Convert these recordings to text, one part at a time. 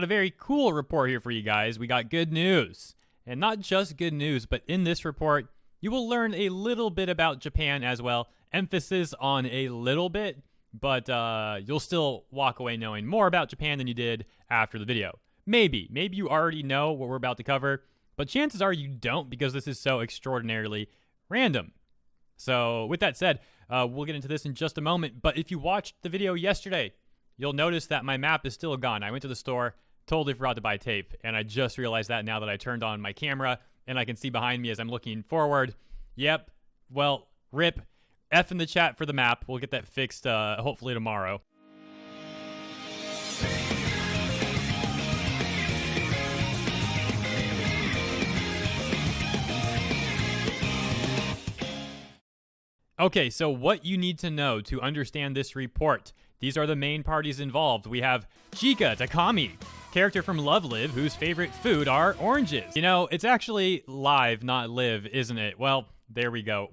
Got a very cool report here for you guys. We got good news. And not just good news, but in this report, you will learn a little bit about Japan as well. Emphasis on a little bit, but you'll still walk away knowing more about Japan than you did after the video. Maybe you already know what we're about to cover, but chances are you don't because this is so extraordinarily random. So with that said, we'll get into this in just a moment, but if you watched the video yesterday, you'll notice that my map is still gone. I went to the store, totally forgot to buy tape, and I just realized that now that I turned on my camera and I can see behind me as I'm looking forward. Yep, well, rip. F in the chat for the map. We'll get that fixed hopefully tomorrow. Okay, so what you need to know to understand this report. These are the main parties involved. We have Chika Takami, character from Love Live, whose favorite food are oranges. You know, it's actually live, not live, isn't it? Well, there we go.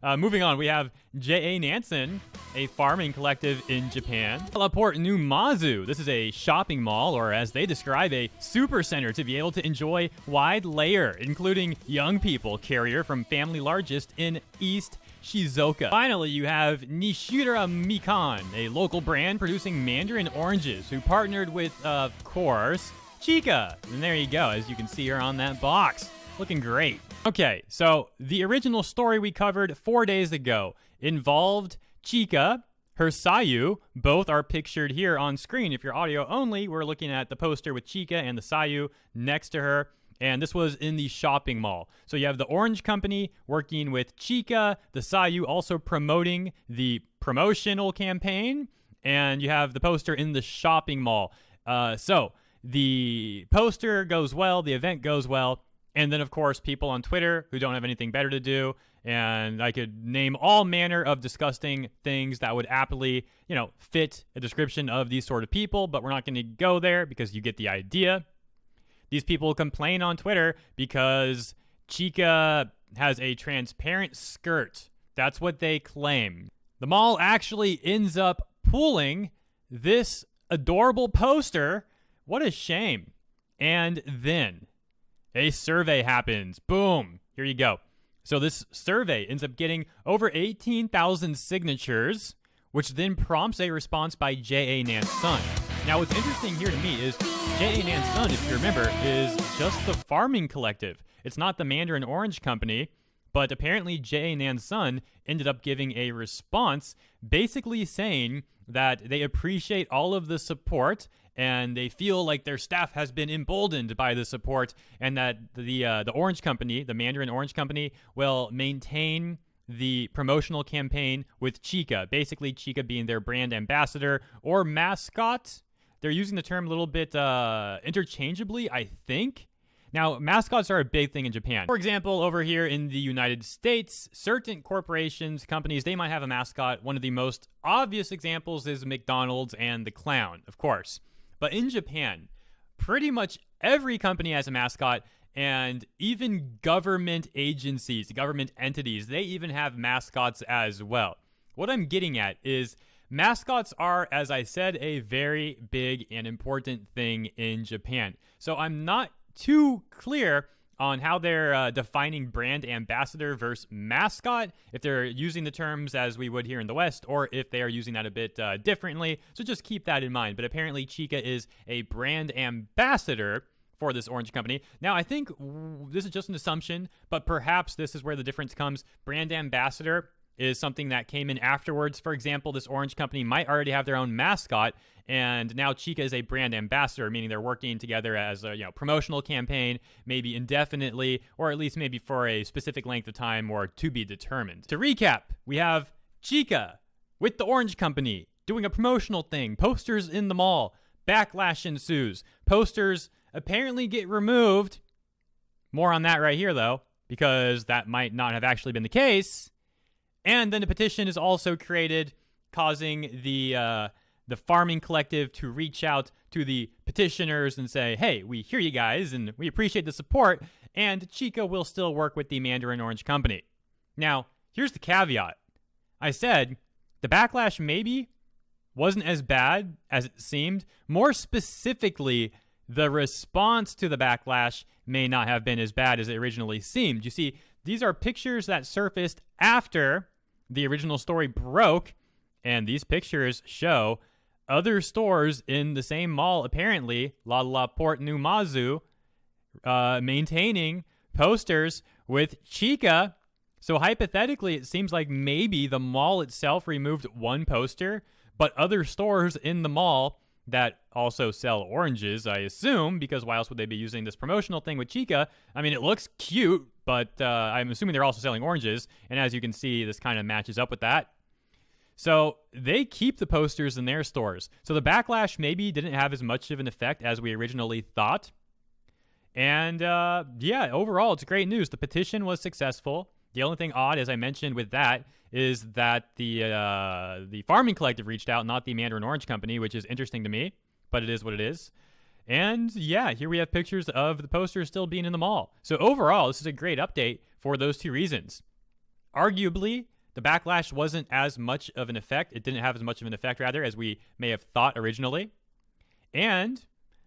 Moving on, we have J.A. Nansen, a farming collective in Japan. Laporte New Mazu. This is a shopping mall, or as they describe, a super center to be able to enjoy wide layer, including young people. Carrier from family largest in East Shizuoka. Finally, you have Nishira Mikan, a local brand producing mandarin oranges, who partnered with, of course, Chika. And there you go, as you can see her on that box. Looking great. Okay, so the original story we covered 4 days ago involved Chika, her Sayu. Both are pictured here on screen. If you're audio only, we're looking at the poster with Chika and the Sayu next to her. And this was in the shopping mall. So you have the Orange Company working with Chika, the Sayu also promoting the promotional campaign, and you have the poster in the shopping mall. So the poster goes well, the event goes well, and then, of course, people on Twitter who don't have anything better to do, and I could name all manner of disgusting things that would aptly, fit a description of these sort of people, but we're not going to go there because you get the idea. These people complain on Twitter because Chika has a transparent skirt. That's what they claim. The mall actually ends up pulling this adorable poster. What a shame. And then a survey happens. Boom. Here you go. So this survey ends up getting over 18,000 signatures, which then prompts a response by J.A. Nan's son. Now, what's interesting here to me is J.A. Nan's son, if you remember, is just the farming collective. It's not the Mandarin Orange Company, but apparently J.A. Nan's son ended up giving a response basically saying that they appreciate all of the support and they feel like their staff has been emboldened by the support, and that the Orange Company, the Mandarin Orange Company, will maintain the promotional campaign with Chika. Basically, Chika being their brand ambassador or mascot. They're using the term a little bit interchangeably, I think. Now, mascots are a big thing in Japan. For example, over here in the United States, certain corporations, companies, they might have a mascot. One of the most obvious examples is McDonald's and the clown, of course. But in Japan, pretty much every company has a mascot, and even government agencies, government entities, they even have mascots as well. What I'm getting at is mascots are, as I said, a very big and important thing in Japan. So I'm not too clear on how they're defining brand ambassador versus mascot, if they're using the terms as we would here in the West, or if they are using that a bit differently. So just keep that in mind. But apparently Chika is a brand ambassador for this Orange Company. Now, I think this is just an assumption, but perhaps this is where the difference comes. Brand ambassador is something that came in afterwards. For example, this Orange Company might already have their own mascot, and now Chika is a brand ambassador, meaning they're working together as a promotional campaign, maybe indefinitely, or at least maybe for a specific length of time or to be determined. To recap, we have Chika with the Orange Company doing a promotional thing, posters in the mall, backlash ensues, posters apparently get removed. More on that right here, though, because that might not have actually been the case. And then a petition is also created, causing the farming collective to reach out to the petitioners and say, hey, we hear you guys and we appreciate the support, and Chika will still work with the Mandarin Orange Company. Now, here's the caveat. I said the backlash maybe wasn't as bad as it seemed. More specifically, the response to the backlash may not have been as bad as it originally seemed. You see, these are pictures that surfaced after the original story broke, and these pictures show other stores in the same mall, apparently, La Porte New Mazu, maintaining posters with Chika. So hypothetically, it seems like maybe the mall itself removed one poster, but other stores in the mall that also sell oranges, I assume, because why else would they be using this promotional thing with Chika? I mean, it looks cute, but I'm assuming they're also selling oranges, and as you can see, this kind of matches up with that. So they keep the posters in their stores. So the backlash maybe didn't have as much of an effect as we originally thought. And yeah, overall, it's great news. The petition was successful. The only thing odd, as I mentioned with that, is that the Farming Collective reached out, not the Mandarin Orange Company, which is interesting to me, but it is what it is. And yeah, here we have pictures of the posters still being in the mall. So overall, this is a great update for those two reasons. Arguably, the backlash wasn't as much of an effect. It didn't have as much of an effect, rather, as we may have thought originally. And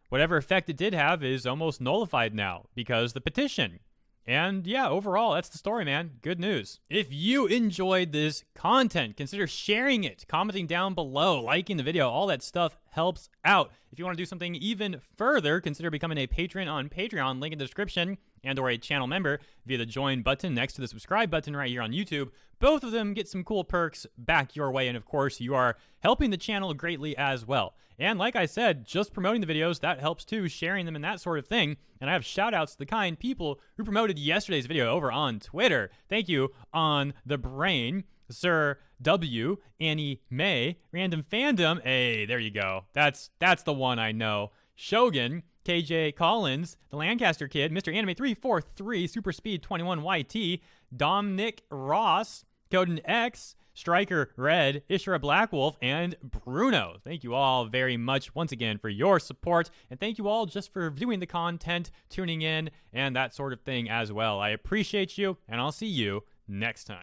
whatever effect it did have is almost nullified now because the petition. And yeah, overall, that's the story, man. Good news. If you enjoyed this content, consider sharing it, commenting down below, liking the video. All that stuff helps out. If you want to do something even further, consider becoming a patron on Patreon, link in the description, and or a channel member via the join button next to the subscribe button right here on YouTube. Both of them get some cool perks back your way, and of course, you are helping the channel greatly as well. And like I said, just promoting the videos, that helps too, sharing them and that sort of thing. And I have shout-outs to the kind people who promoted yesterday's video over on Twitter. Thank you, On The Brain, Sir W, Annie May, Random Fandom. Hey, there you go. That's the one I know. Shogun, KJ Collins, The Lancaster Kid, Mr. Anime 343, Super Speed 21 YT, Dominic Ross, Coden X, Striker Red, Ishra Blackwolf, and Bruno. Thank you all very much once again for your support, and thank you all just for viewing the content, tuning in, and that sort of thing as well. I appreciate you, and I'll see you next time.